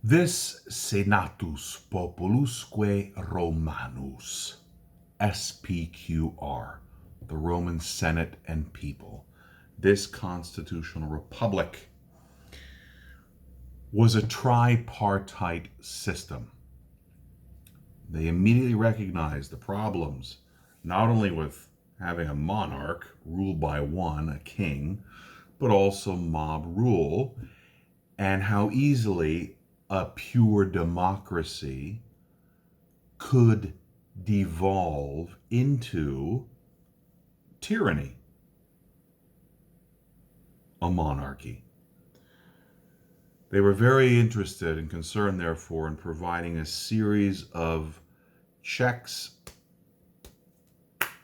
This Senatus Populusque Romanus, SPQR, the Roman Senate and People, this constitutional republic was a tripartite system. They immediately recognized the problems, not only with having a monarch ruled by one, a king, but also mob rule, and how easily a pure democracy could devolve into tyranny, a monarchy. They were very interested and concerned, therefore, in providing a series of checks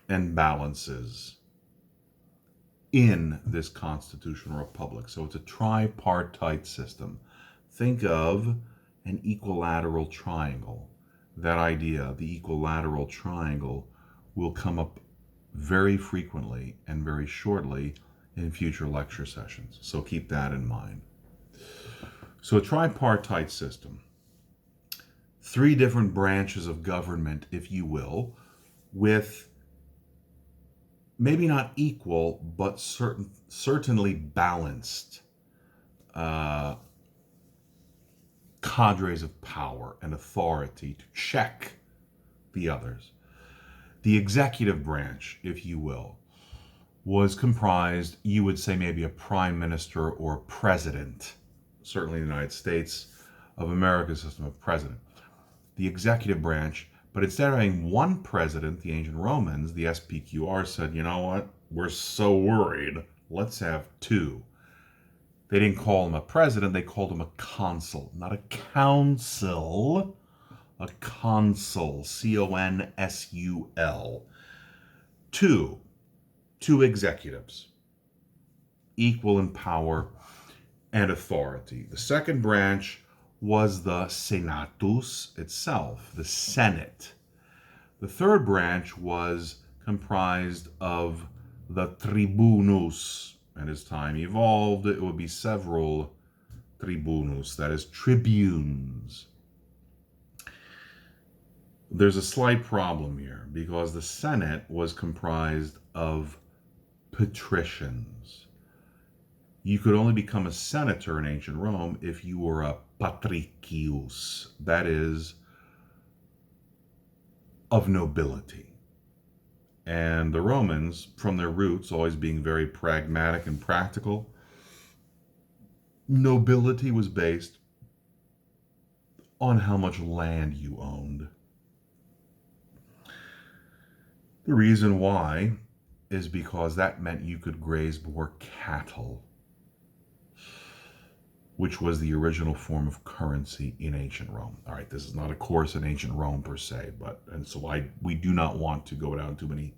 and balances in this constitutional republic. So it's a tripartite system. Think of an equilateral triangle. That idea, the equilateral triangle, will come up very frequently and very shortly in future lecture sessions. So keep that in mind. So a tripartite system, three different branches of government, if you will, with maybe not equal, but certainly balanced cadres of power and authority to check the others. The executive branch, if you will, was comprised, you would say, maybe a prime minister or president, certainly in the United States of America's system of president. The executive branch, but instead of having one president, the ancient Romans, the SPQR said, you know what, we're so worried, let's have two. They didn't call him a president, they called him a consul, not a council, a consul, C-O-N-S-U-L. Two executives, equal in power and authority. The second branch was the Senatus itself, the Senate. The third branch was comprised of the Tribunus, and as time evolved, it would be several Tribunus, that is, tribunes. There's a slight problem here because the Senate was comprised of patricians. You could only become a senator in ancient Rome if you were a patricius, that is, of nobility. And the Romans, from their roots, always being very pragmatic and practical, nobility was based on how much land you owned. The reason why is because that meant you could graze more cattle, which was the original form of currency in ancient Rome. All right, this is not a course in ancient Rome per se, we do not want to go down too many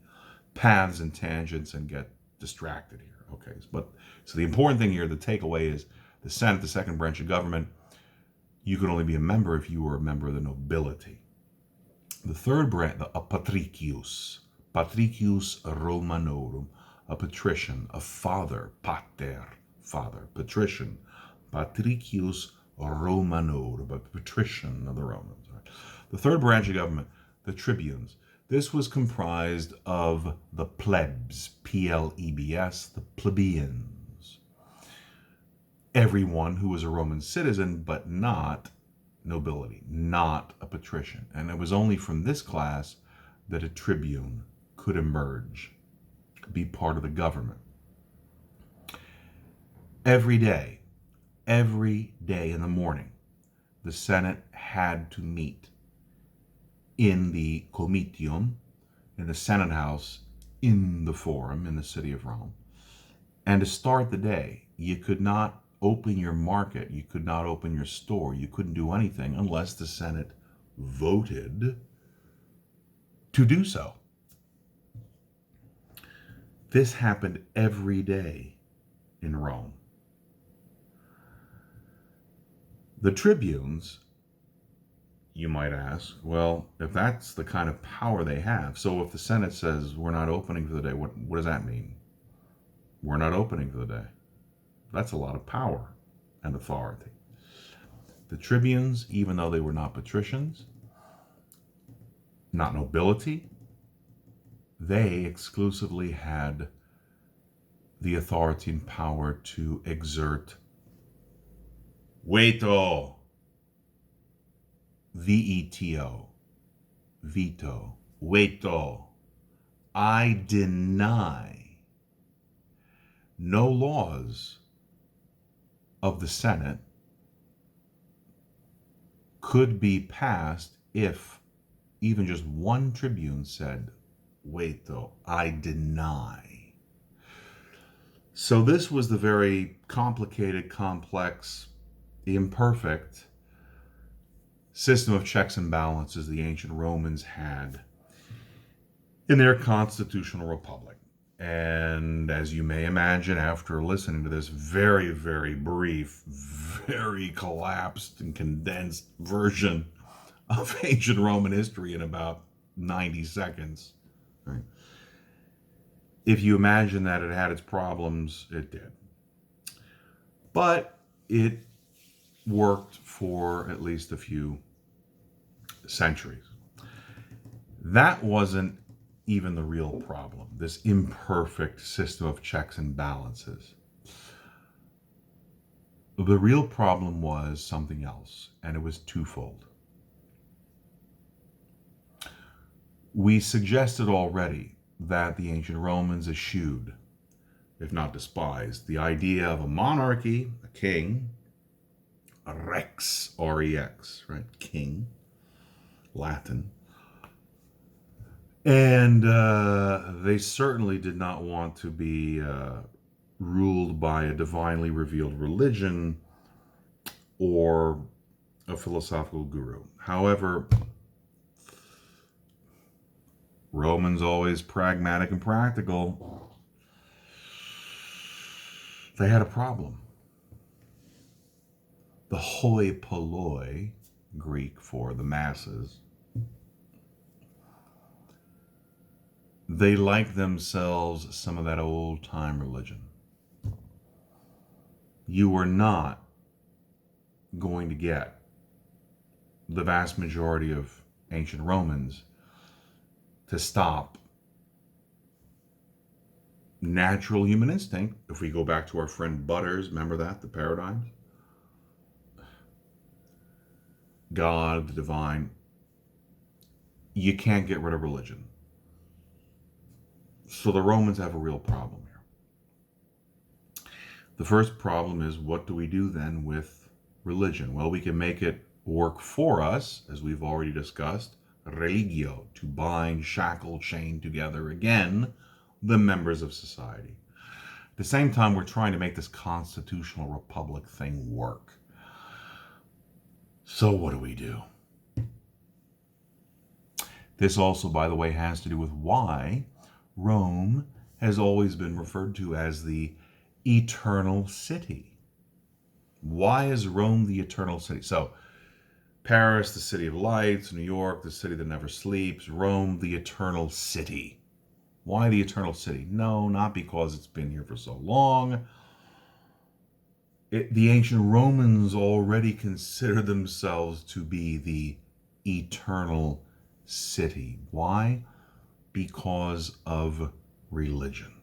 paths and tangents and get distracted here. Okay, so the important thing here, the takeaway is the Senate, the second branch of government, you could only be a member if you were a member of the nobility. The third branch, a patricius Romanorum, a patrician, a father, pater, father, patrician, patricius Romanorum, a patrician of the Romans. The third branch of government, the tribunes. This was comprised of the plebs, P-L-E-B-S, the plebeians. Everyone who was a Roman citizen, but not nobility, not a patrician. And it was only from this class that a tribune could emerge, be part of the government. Every day in the morning, the Senate had to meet in the Comitium, in the Senate House, in the Forum, in the city of Rome. And to start the day, you could not open your market, you could not open your store, you couldn't do anything unless the Senate voted to do so. This happened every day in Rome. The tribunes, you might ask, well, if that's the kind of power they have, so if the Senate says we're not opening for the day, what does that mean? We're not opening for the day. That's a lot of power and authority. The tribunes, even though they were not patricians, not nobility, they exclusively had the authority and power to exert veto, V-E-T-O, veto, veto. I deny no laws of the Senate could be passed if even just one tribune said, veto, I deny. So this was the very complicated, complex, imperfect system of checks and balances the ancient Romans had in their constitutional republic. And as you may imagine, after listening to this very, very brief, very collapsed and condensed version of ancient Roman history in about 90 seconds, right? If you imagine that it had its problems, it did. But it worked for at least a few centuries. That wasn't even the real problem, this imperfect system of checks and balances. The real problem was something else, and it was twofold. We suggested already that the ancient Romans eschewed, if not despised, the idea of a monarchy, a king, a rex, R-E-X, right? King, Latin. And they certainly did not want to be ruled by a divinely revealed religion or a philosophical guru. However, Romans always pragmatic and practical. They had a problem. The hoi polloi, Greek for the masses, they liked themselves some of that old time religion. You were not going to get the vast majority of ancient Romans to stop natural human instinct. If we go back to our friend Butters, remember that, the paradigms? God, the divine. You can't get rid of religion. So the Romans have a real problem here. The first problem is, what do we do then with religion? Well, we can make it work for us, as we've already discussed, religio, to bind, shackle, chain together again the members of society. At the same time, we're trying to make this constitutional republic thing work. So what do we do? This also, by the way, has to do with why Rome has always been referred to as the eternal city. Why is Rome the eternal city? So, Paris, the city of lights; New York, the city that never sleeps; Rome, the eternal city. Why the eternal city? No, not because it's been here for so long. The ancient Romans already considered themselves to be the eternal city. Why? Because of religion.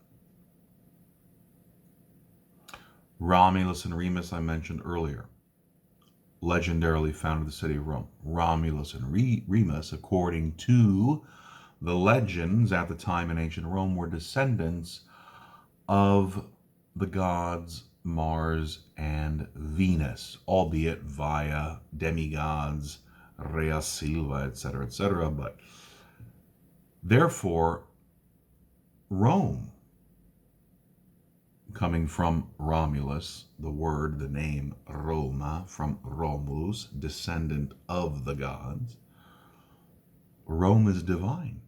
Romulus and Remus, I mentioned earlier, legendarily founded the city of Rome. Romulus and Remus, according to the legends at the time in ancient Rome, were descendants of the gods Mars and Venus, albeit via demigods, Rea Silva, etc., but therefore, Rome, coming from Romulus, the word, the name Roma, from Romulus, descendant of the gods, Rome is divine.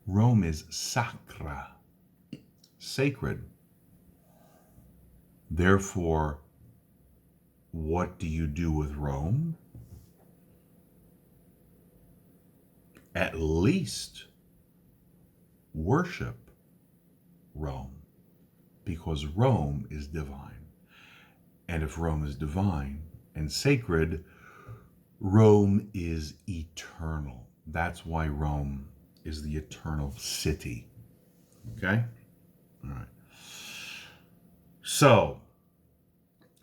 Rome is sacra, sacred. Therefore, what do you do with Rome? At least worship Rome, because Rome is divine. And if Rome is divine and sacred, Rome is eternal. That's why Rome is the eternal city. Okay? All right. So,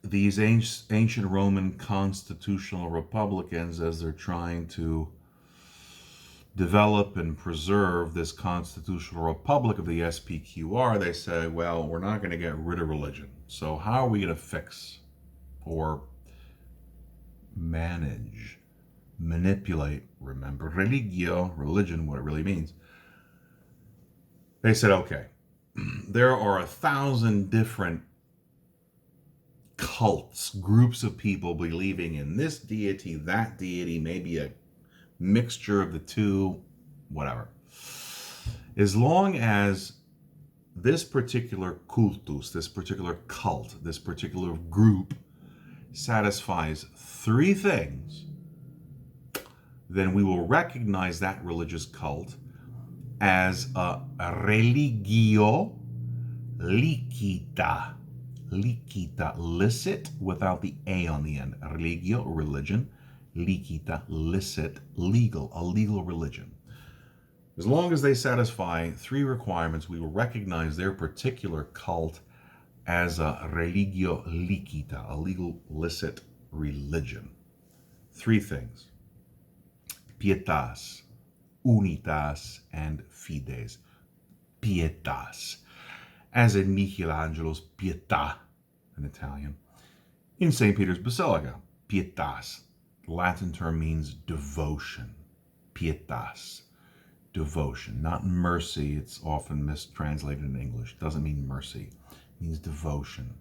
these ancient Roman constitutional republicans, as they're trying to develop and preserve this constitutional republic of the SPQR, they say, well, we're not going to get rid of religion. So how are we going to fix or manage, manipulate, remember religio, religion, what it really means? They said, okay, there are 1,000 different cults, groups of people believing in this deity, that deity, maybe a mixture of the two, whatever. As long as this particular cultus, this particular cult, this particular group satisfies 3 things, then we will recognize that religious cult as a religio licita. Licita, licit, without the A on the end. Religio, religion. Licita, licit, legal, a legal religion. As long as they satisfy 3 requirements, we will recognize their particular cult as a religio licita, a legal, licit religion. 3 things: pietas, unitas, and fides. Pietas, as in Michelangelo's Pietà in Italian. In St. Peter's Basilica, pietas, the Latin term means devotion. Pietas, devotion, not mercy. It's often mistranslated in English. It doesn't mean mercy. It means devotion.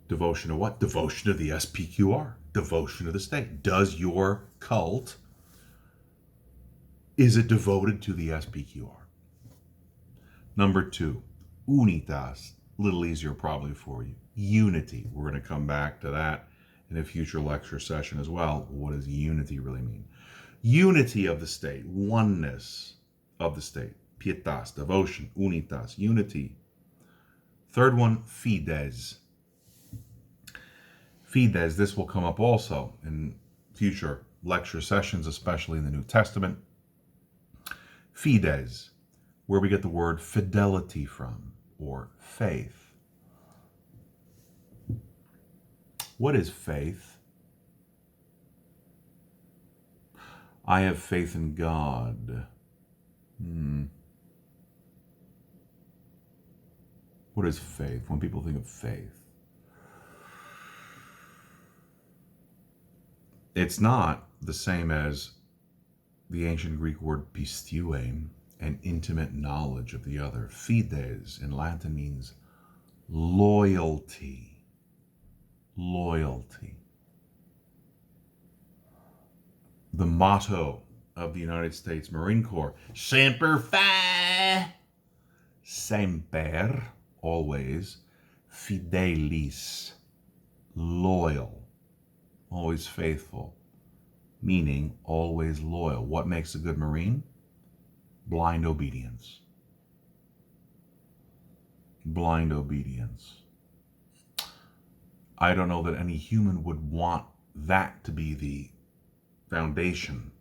Devotion to what? Devotion to the SPQR. Devotion to the state. Does your cult, is it devoted to the SPQR? Number 2, unitas. A little easier probably for you. Unity. We're going to come back to that in a future lecture session as well. What does unity really mean? Unity of the state. Oneness of the state. Pietas, devotion, unitas, unity. Third one, fides. Fides, this will come up also in future lecture sessions, especially in the New Testament. Fides, where we get the word fidelity from, or faith. What is faith? I have faith in God. What is faith? When people think of faith, it's not the same as the ancient Greek word pisteuein, an intimate knowledge of the other. Fides in Latin means loyalty. Loyalty. The motto of the United States Marine Corps, Semper Fi, semper, always, fidelis, loyal, always faithful, meaning always loyal. What makes a good Marine? Blind obedience. Blind obedience. I don't know that any human would want that to be the foundation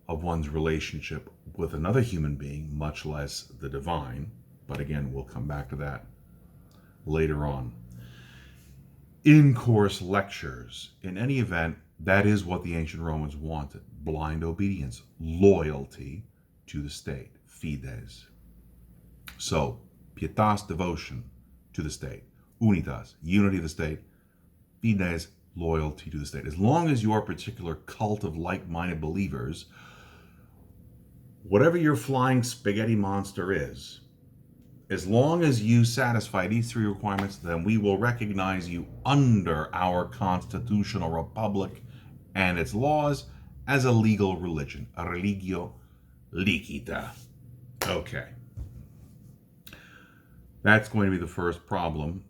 of one's relationship with another human being, much less the divine. But again, we'll come back to that later on. In-course lectures. In any event, that is what the ancient Romans wanted. Blind obedience, loyalty to the state, fides. So, pietas, devotion to the state. Unitas, unity of the state. Fides, loyalty to the state. As long as your particular cult of like-minded believers, whatever your flying spaghetti monster is, as long as you satisfy these 3 requirements, then we will recognize you under our constitutional republic and its laws as a legal religion, a religio licita. Okay. That's going to be the first problem,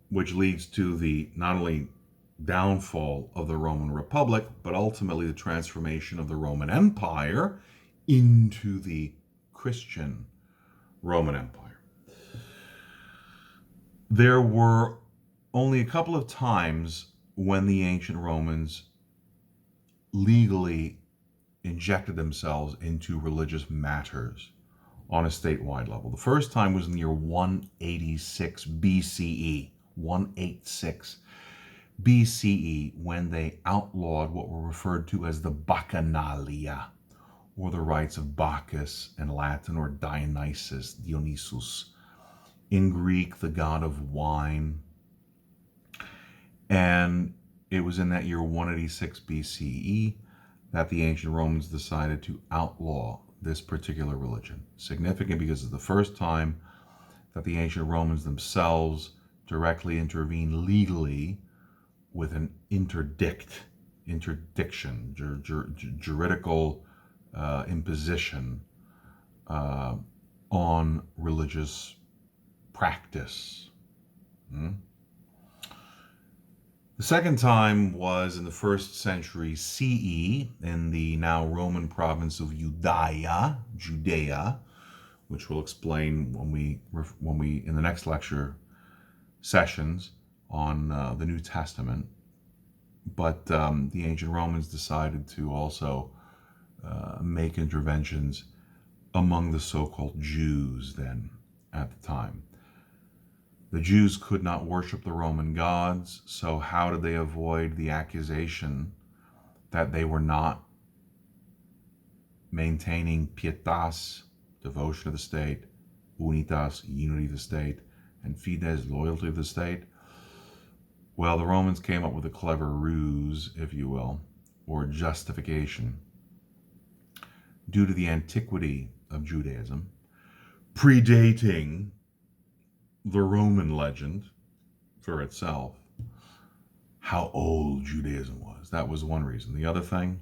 which leads to the not only downfall of the Roman Republic, but ultimately the transformation of the Roman Empire into the Christian Roman Empire. There were only a couple of times when the ancient Romans legally injected themselves into religious matters on a statewide level. The first time was in the year 186 BCE. 186 BCE, when they outlawed what were referred to as the Bacchanalia, or the rites of Bacchus in Latin, or Dionysus, in Greek, the god of wine. And it was in that year 186 BCE that the ancient Romans decided to outlaw this particular religion. Significant because it's the first time that the ancient Romans themselves directly intervened legally with an interdiction, juridical imposition on religious practice. The second time was in the first century CE in the now Roman province of Judea, which we'll explain when we in the next lecture sessions on the New Testament. But the ancient Romans decided to also make interventions among the so-called Jews then at the time. The Jews could not worship the Roman gods, so how did they avoid the accusation that they were not maintaining pietas, devotion to the state, unitas, unity of the state, and fides, loyalty to the state? Well, the Romans came up with a clever ruse, if you will, or justification. Due to the antiquity of Judaism, predating the Roman legend for itself, how old Judaism was. That was one reason. The other thing,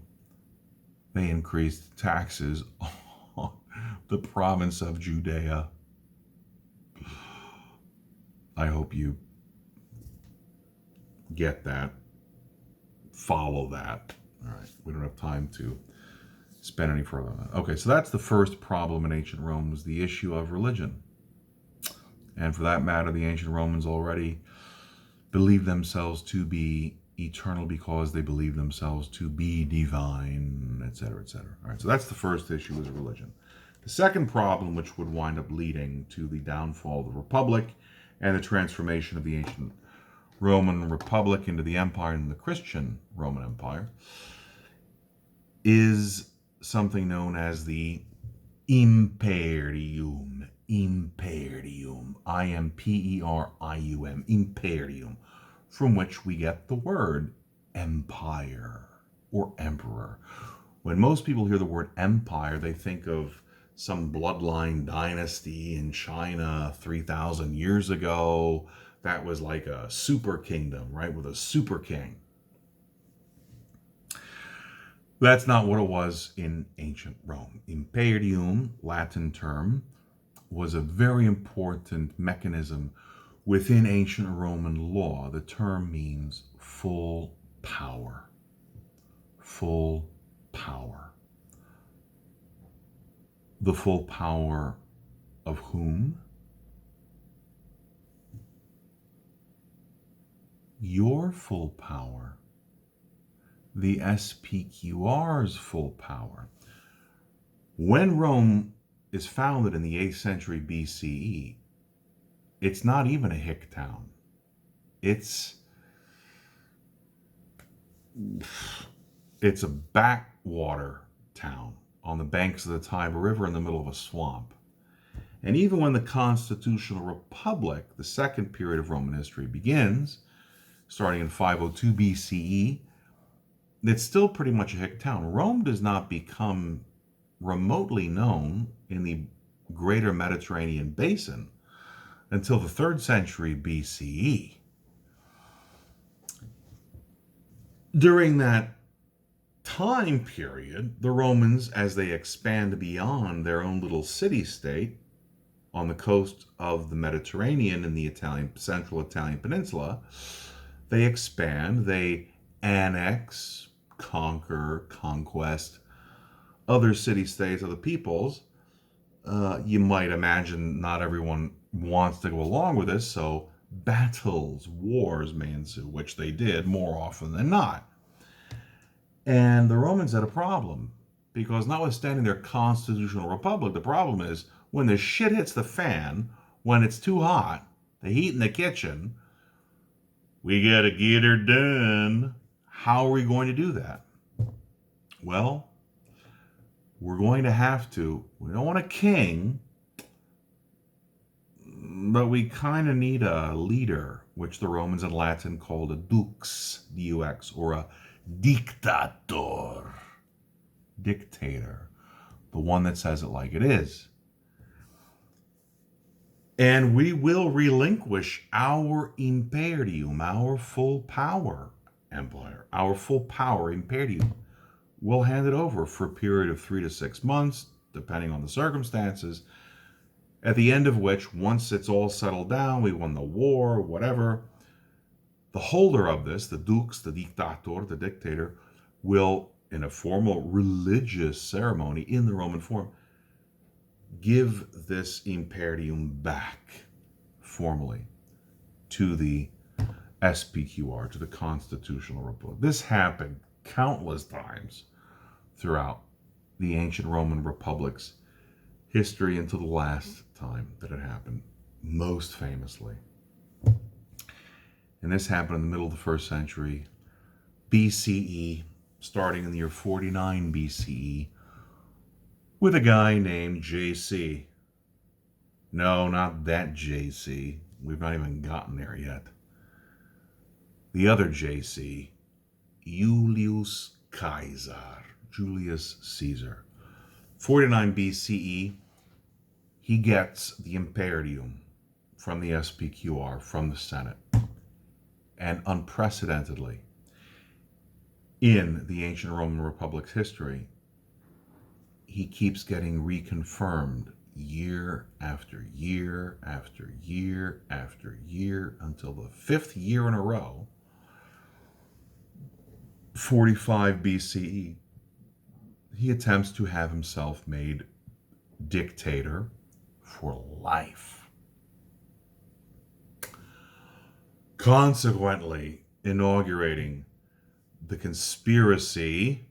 they increased taxes on the province of Judea. I hope you get that, follow that. All right, we don't have time to spend any further on that. Okay, so that's the first problem in ancient Rome, was the issue of religion. And for that matter, the ancient Romans already believed themselves to be eternal because they believed themselves to be divine, etc., etc. All right, so that's the first issue, is religion. The second problem, which would wind up leading to the downfall of the Republic and the transformation of the ancient Roman Republic into the Empire and the Christian Roman Empire, is something known as the Imperium. Imperium. Imperium. Imperium. From which we get the word empire or emperor. When most people hear the word empire, they think of some bloodline dynasty in China 3,000 years ago. That was like a super kingdom, right? With a super king. That's not what it was in ancient Rome. Imperium, Latin term, was a very important mechanism within ancient Roman law. The term means full power. Full power. The full power of whom? Your full power. The SPQR's full power. When Rome is founded in the 8th century BCE, it's not even a hick town. It's a backwater town on the banks of the Tiber River in the middle of a swamp. And even when the Constitutional Republic, the second period of Roman history, begins, starting in 502 BCE, it's still pretty much a hick town. Rome does not become remotely known in the greater Mediterranean basin until the 3rd century BCE. During that time period, the Romans, as they expand beyond their own little city-state on the coast of the Mediterranean in the central Italian peninsula, they expand, they annex, conquer, conquest other city-states, other peoples. You might imagine not everyone wants to go along with this, so battles, wars may ensue, which they did more often than not. And the Romans had a problem because, notwithstanding their constitutional republic, the problem is when the shit hits the fan, when it's too hot, the heat in the kitchen, we gotta get her done. How are we going to do that? Well, we're going to have to. We don't want a king, but we kind of need a leader, which the Romans in Latin called a dux, D-U-X, or a dictator, dictator, the one that says it like it is. And we will relinquish our imperium, our full power empire, our full power imperium. We'll hand it over for a period of 3 to 6 months, depending on the circumstances, at the end of which, once it's all settled down, we won the war, whatever, the holder of this, the dux, the dictator, the dictator, will, in a formal religious ceremony in the Roman form, give this imperium back formally to the SPQR, to the Constitutional Republic. This happened countless times throughout the ancient Roman republic's history until the last time that it happened, most famously. And this happened in the middle of the first century BCE, starting in the year 49 BCE, with a guy named JC. No, not that JC. We've not even gotten there yet. The other JC, Julius Caesar. 49 BCE, he gets the imperium from the SPQR, from the Senate. And unprecedentedly, in the ancient Roman Republic's history, he keeps getting reconfirmed year after year after year after year until the 5th year in a row, 45 BCE, he attempts to have himself made dictator for life. Consequently, inaugurating the conspiracy,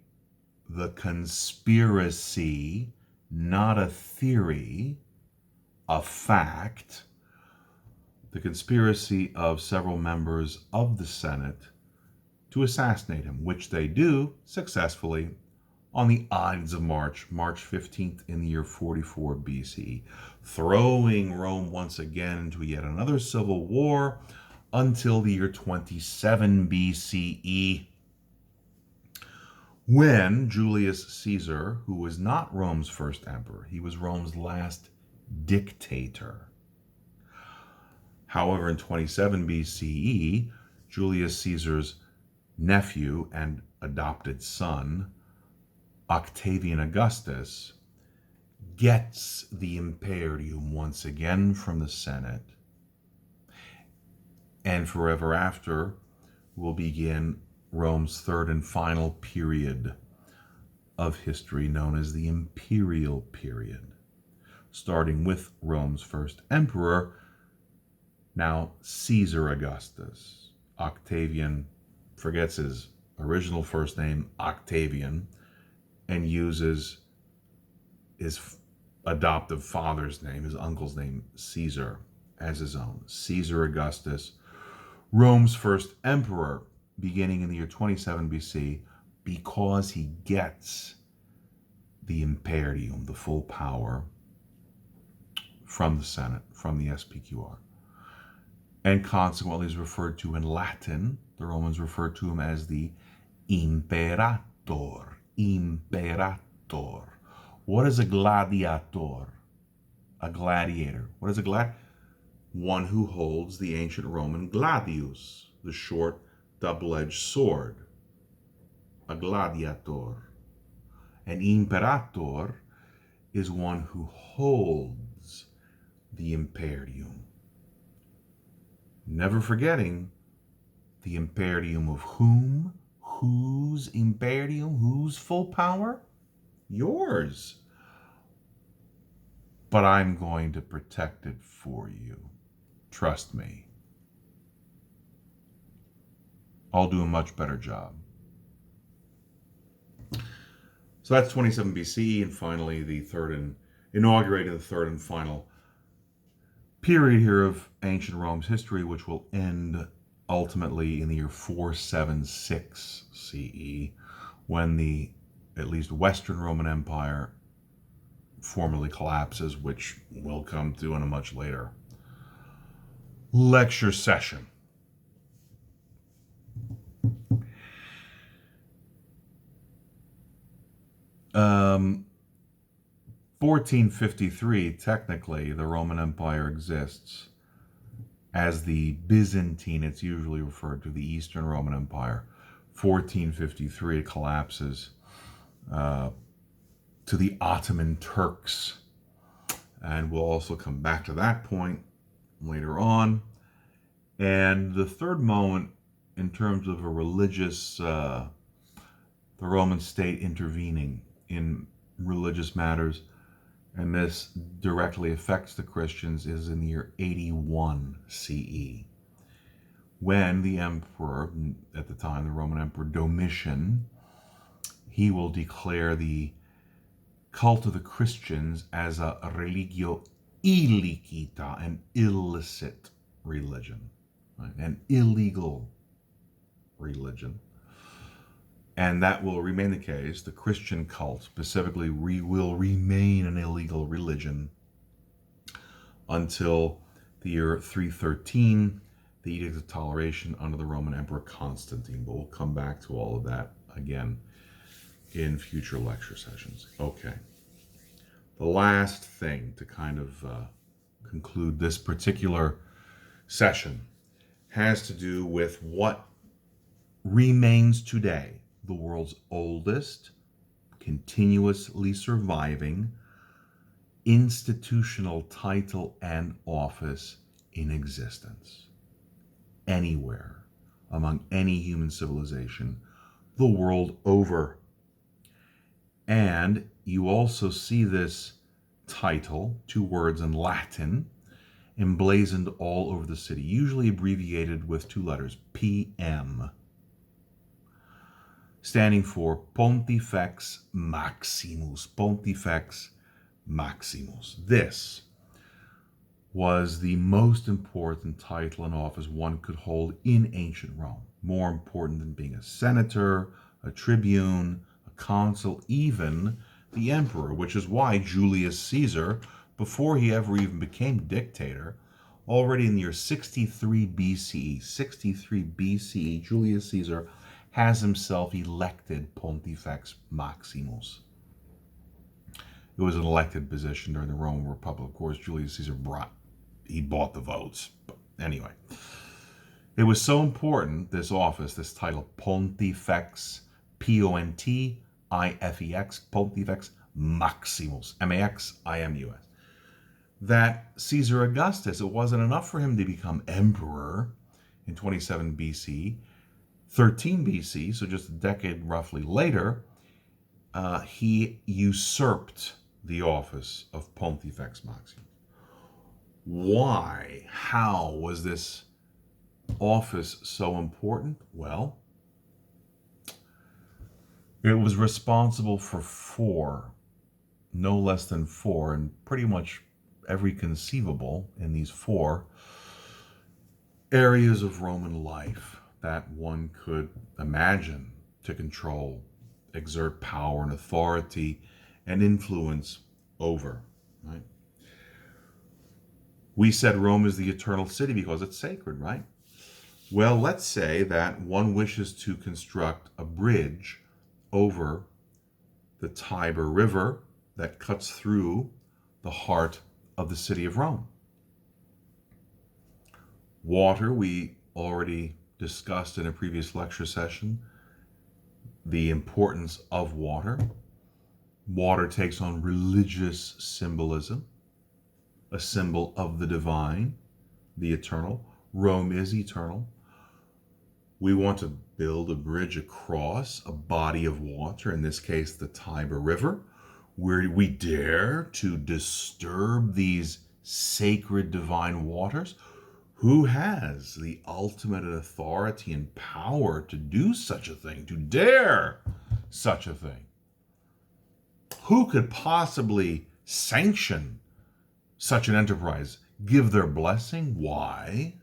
not a theory, a fact, the conspiracy of several members of the Senate to assassinate him, which they do successfully on the Ides of March 15th in the year 44 BCE, throwing Rome once again into yet another civil war until the year 27 BCE, when Julius Caesar, who was not Rome's first emperor, he was Rome's last dictator. However, in 27 BCE, Julius Caesar's nephew and adopted son, Octavian Augustus, gets the imperium once again from the Senate, and forever after will begin Rome's third and final period of history, known as the Imperial Period, starting with Rome's first emperor, now Caesar Augustus. Octavian forgets his original first name, Octavian, and uses his adoptive father's name, his uncle's name, Caesar, as his own. Caesar Augustus, Rome's first emperor, beginning in the year 27 BC, because he gets the imperium, the full power, from the Senate, from the SPQR. And consequently is referred to in Latin. The Romans referred to him as the imperator. Imperator. What is a gladiator? A gladiator. What is a gladiator? One who holds the ancient Roman gladius, the short double-edged sword. A gladiator. An imperator is one who holds the imperium. Never forgetting the imperium of whom? Whose imperium? Whose full power? Yours. But I'm going to protect it for you. Trust me. I'll do a much better job. So that's 27 BC, and finally inaugurating the third and final period here of ancient Rome's history, which will end ultimately in the year 476 CE, when the at least Western Roman Empire formally collapses, which we'll come to in a much later lecture session. 1453, technically, the Roman Empire exists as the Byzantine. It's usually referred to the Eastern Roman Empire. 1453, it collapses to the Ottoman Turks. And we'll also come back to that point later on. And the third moment, in terms of a religious, the Roman state intervening in religious matters, and this directly affects the Christians, is in the year 81 CE, when the emperor, at the time the Roman Emperor Domitian, he will declare the cult of the Christians as a religio illicita, an illicit religion, right? An illegal religion. And that will remain the case. The Christian cult specifically will remain an illegal religion until the year 313, the Edict of Toleration under the Roman Emperor Constantine. But we'll come back to all of that again in future lecture sessions. Okay. The last thing to kind of conclude this particular session has to do with what remains today the world's oldest, continuously surviving institutional title and office in existence. Anywhere, among any human civilization, the world over. And you also see this title, two words in Latin, emblazoned all over the city, usually abbreviated with two letters, PM, standing for Pontifex Maximus. Pontifex Maximus. This was the most important title and office one could hold in ancient Rome, more important than being a senator, a tribune, a consul, even the emperor, which is why Julius Caesar, before he ever even became dictator, already in the year 63 BCE, Julius Caesar has himself elected Pontifex Maximus. It was an elected position during the Roman Republic. Of course, Julius Caesar bought the votes. But anyway, it was so important, this office, this title, Pontifex, Pontifex, Pontifex Maximus, Maximus, that Caesar Augustus, it wasn't enough for him to become emperor in 27 BC, 13 BC, so just a decade roughly later, he usurped the office of Pontifex Maximus. Why? How was this office so important? Well, it was responsible for no less than four, and pretty much every conceivable in these four areas of Roman life that one could imagine to control, exert power and authority and influence over, right? We said Rome is the eternal city because it's sacred, right? Well, let's say that one wishes to construct a bridge over the Tiber River that cuts through the heart of the city of Rome. Water, we already discussed in a previous lecture session the importance of water. Water takes on religious symbolism, a symbol of the divine, the eternal. Rome is eternal. We want to build a bridge across a body of water, in this case the Tiber River, where we dare to disturb these sacred divine waters. Who has the ultimate authority and power to do such a thing, to dare such a thing? Who could possibly sanction such an enterprise, give their blessing? Why?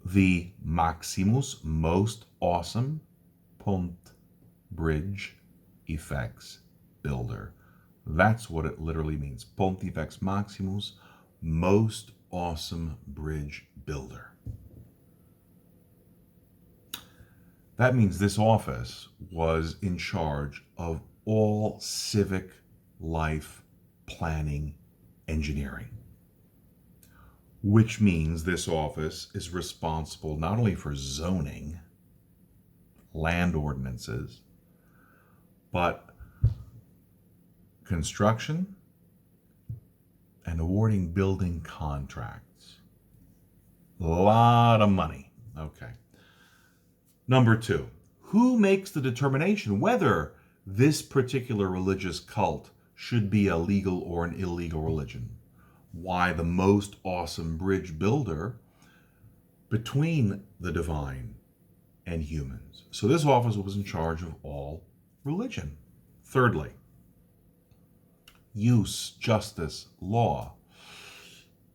The Maximus, most awesome Pont Bridge Effects Builder. That's what it literally means. Pontifex Maximus, most awesome bridge builder. That means this office was in charge of all civic life planning engineering, which means this office is responsible not only for zoning, land ordinances, but construction and awarding building contracts. A lot of money. Okay. Number 2, who makes the determination whether this particular religious cult should be a legal or an illegal religion? Why, the most awesome bridge builder between the divine and humans. So this office was in charge of all religion. Thirdly, use, justice, law.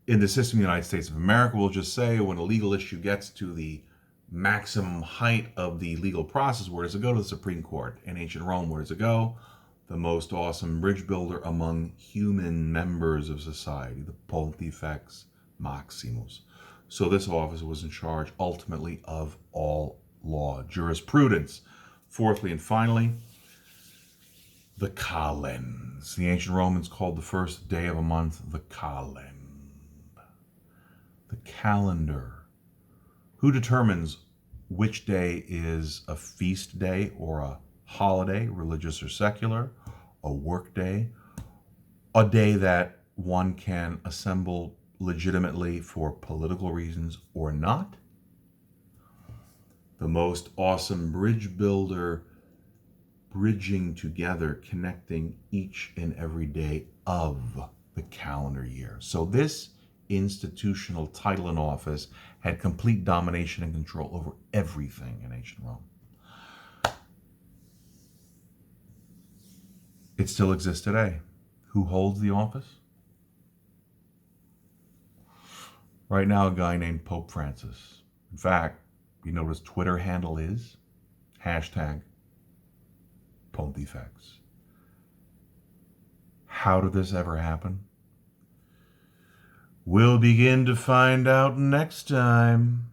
In the system of the United States of America, we'll just say when a legal issue gets to the maximum height of the legal process, where does it go? To the Supreme Court. In ancient Rome, where does it go? The most awesome bridge builder among human members of society, the Pontifex Maximus. So this office was in charge ultimately of all law, jurisprudence. Fourthly and finally, the calends. The ancient Romans called the first day of a month the calend. The calendar. Who determines which day is a feast day or a holiday, religious or secular, a work day, a day that one can assemble legitimately for political reasons or not? The most awesome bridge builder, bridging together, connecting each and every day of the calendar year. So this institutional title and office had complete domination and control over everything in ancient Rome. It still exists today. Who holds the office? Right now, a guy named Pope Francis. In fact, you know what his Twitter handle is? Hashtag Pontifex. How did this ever happen? We'll begin to find out next time.